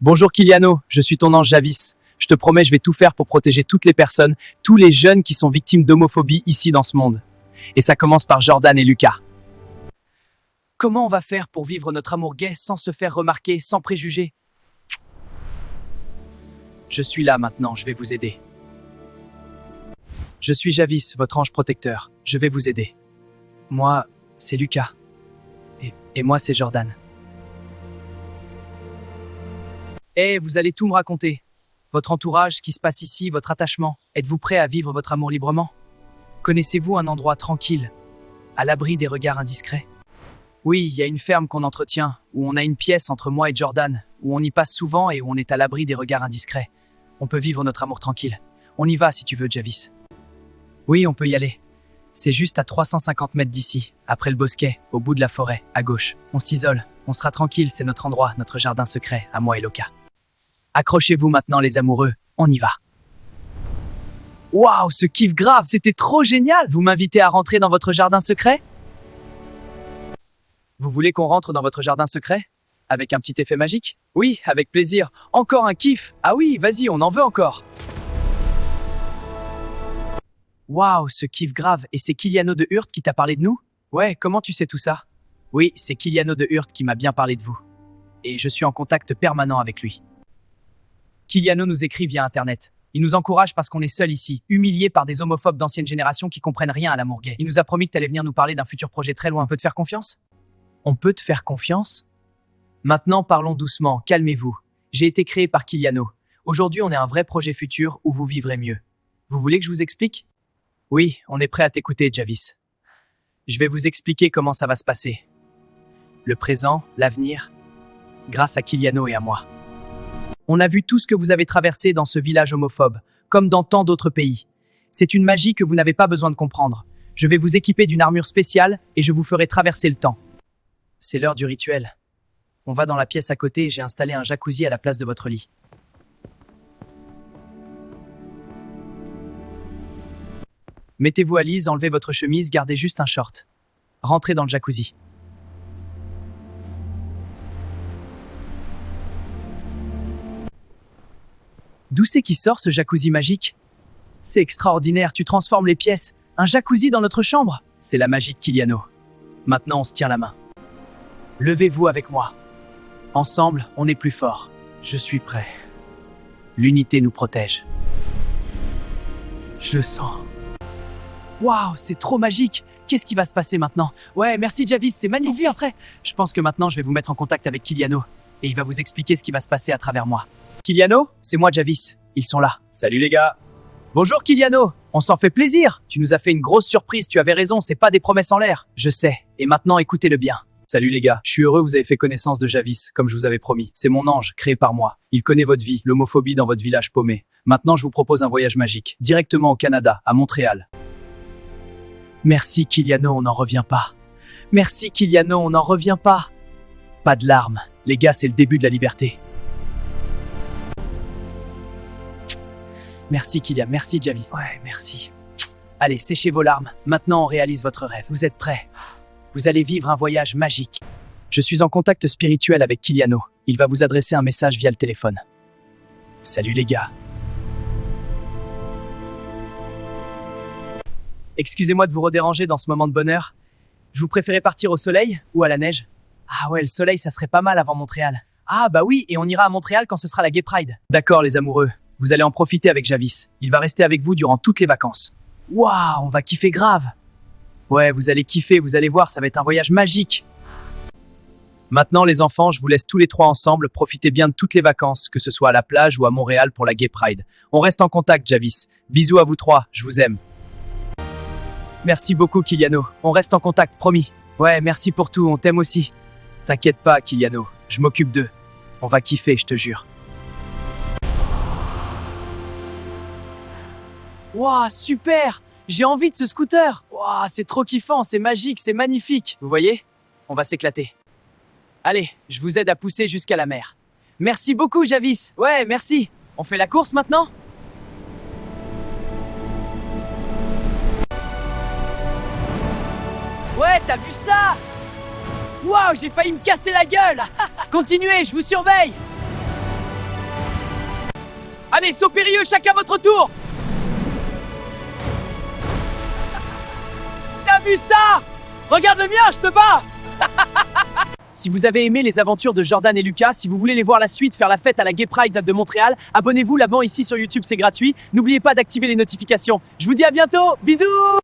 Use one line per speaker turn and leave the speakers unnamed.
Bonjour Kiliano, je suis ton ange Javis. Je te promets, je vais tout faire pour protéger toutes les personnes, tous les jeunes qui sont victimes d'homophobie ici dans ce monde. Et ça commence par Jordan et Lucas. Comment on va faire pour vivre notre amour gay sans se faire remarquer, sans préjugés? Je suis là maintenant, je vais vous aider. Je suis Javis, votre ange protecteur. Je vais vous aider. Moi, c'est Lucas. Et moi, c'est Jordan. Vous allez tout me raconter. Votre entourage, ce qui se passe ici, votre attachement. Êtes-vous prêt à vivre votre amour librement? Connaissez-vous un endroit tranquille, à l'abri des regards indiscrets? Oui, il y a une ferme qu'on entretient, où on a une pièce entre moi et Jordan, où on y passe souvent et où on est à l'abri des regards indiscrets. On peut vivre notre amour tranquille. On y va si tu veux, Javis. Oui, on peut y aller. C'est juste à 350 mètres d'ici, après le bosquet, au bout de la forêt, à gauche. On s'isole, on sera tranquille, c'est notre endroit, notre jardin secret, à moi et Loka. Accrochez-vous maintenant les amoureux, on y va. Waouh, ce kiff grave, c'était trop génial! Vous m'invitez à rentrer dans votre jardin secret? Vous voulez qu'on rentre dans votre jardin secret? Avec un petit effet magique? Oui, avec plaisir. Encore un kiff? Ah oui, vas-y, on en veut encore. Waouh, ce kiff grave, et c'est Kiliano de Hurt qui t'a parlé de nous? Ouais, comment tu sais tout ça? Oui, c'est Kiliano de Hurt qui m'a bien parlé de vous. Et je suis en contact permanent avec lui. Kiliano nous écrit via Internet. Il nous encourage parce qu'on est seul ici, humilié par des homophobes d'ancienne génération qui comprennent rien à l'amour gay. Il nous a promis que t'allais venir nous parler d'un futur projet très loin. On peut te faire confiance? On peut te faire confiance? Maintenant, parlons doucement, calmez-vous. J'ai été créé par Kiliano. Aujourd'hui, on est un vrai projet futur où vous vivrez mieux. Vous voulez que je vous explique? Oui, on est prêt à t'écouter, Javis. Je vais vous expliquer comment ça va se passer. Le présent, l'avenir, grâce à Kiliano et à moi. On a vu tout ce que vous avez traversé dans ce village homophobe, comme dans tant d'autres pays. C'est une magie que vous n'avez pas besoin de comprendre. Je vais vous équiper d'une armure spéciale et je vous ferai traverser le temps. C'est l'heure du rituel. On va dans la pièce à côté et j'ai installé un jacuzzi à la place de votre lit. Mettez-vous à l'aise, enlevez votre chemise, gardez juste un short. Rentrez dans le jacuzzi. D'où c'est qui sort ce jacuzzi magique? C'est extraordinaire, tu transformes les pièces. Un jacuzzi dans notre chambre? C'est la magie de Kiliano. Maintenant, on se tient la main. Levez-vous avec moi. Ensemble, on est plus fort. Je suis prêt. L'unité nous protège. Je le sens. Waouh, c'est trop magique. Qu'est-ce qui va se passer maintenant? Ouais, merci Javis, c'est magnifique après. Je pense que maintenant, je vais vous mettre en contact avec Kiliano. Et il va vous expliquer ce qui va se passer à travers moi. Kiliano, c'est moi Javis. Ils sont là.
Salut les gars.
Bonjour Kiliano. On s'en fait plaisir. Tu nous as fait une grosse surprise, tu avais raison, c'est pas des promesses en l'air. Je sais. Et maintenant, écoutez-le bien.
Salut les gars. Je suis heureux, vous avez fait connaissance de Javis, comme je vous avais promis. C'est mon ange, créé par moi. Il connaît votre vie, l'homophobie dans votre village paumé. Maintenant, je vous propose un voyage magique, directement au Canada, à Montréal.
Merci Kiliano, on n'en revient pas. Merci Kiliano, on n'en revient pas. Pas de larmes. Les gars, c'est le début de la liberté. Merci Kilian, merci Javis. Ouais, merci. Allez, séchez vos larmes. Maintenant, on réalise votre rêve. Vous êtes prêts? Vous allez vivre un voyage magique. Je suis en contact spirituel avec Kiliano. Il va vous adresser un message via le téléphone. Salut les gars. Excusez-moi de vous redéranger dans ce moment de bonheur. Je vous préférais partir au soleil ou à la neige? Ah ouais, le soleil, ça serait pas mal avant Montréal. Ah bah oui, et on ira à Montréal quand ce sera la Gay Pride. D'accord les amoureux. Vous allez en profiter avec Javis. Il va rester avec vous durant toutes les vacances. Waouh, on va kiffer grave. Ouais, vous allez kiffer, vous allez voir, ça va être un voyage magique. Maintenant, les enfants, je vous laisse tous les trois ensemble. Profitez bien de toutes les vacances, que ce soit à la plage ou à Montréal pour la Gay Pride. On reste en contact, Javis. Bisous à vous trois, je vous aime. Merci beaucoup, Kiliano. On reste en contact, promis. Ouais, merci pour tout, on t'aime aussi. T'inquiète pas, Kiliano. Je m'occupe d'eux. On va kiffer, je te jure. Waouh, super! J'ai envie de ce scooter! Waouh, c'est trop kiffant, c'est magique, c'est magnifique! Vous voyez? On va s'éclater. Allez, je vous aide à pousser jusqu'à la mer. Merci beaucoup, Javis! Ouais, merci! On fait la course maintenant? Ouais, t'as vu ça? Waouh, j'ai failli me casser la gueule! Continuez, je vous surveille! Allez, saut périlleux, chacun votre tour. T'as vu ça? Regarde le mien, je te bats. Si vous avez aimé les aventures de Jordan et Lucas, si vous voulez les voir la suite, faire la fête à la Gay Pride de Montréal, abonnez-vous là-bas ici sur YouTube, c'est gratuit. N'oubliez pas d'activer les notifications. Je vous dis à bientôt, bisous.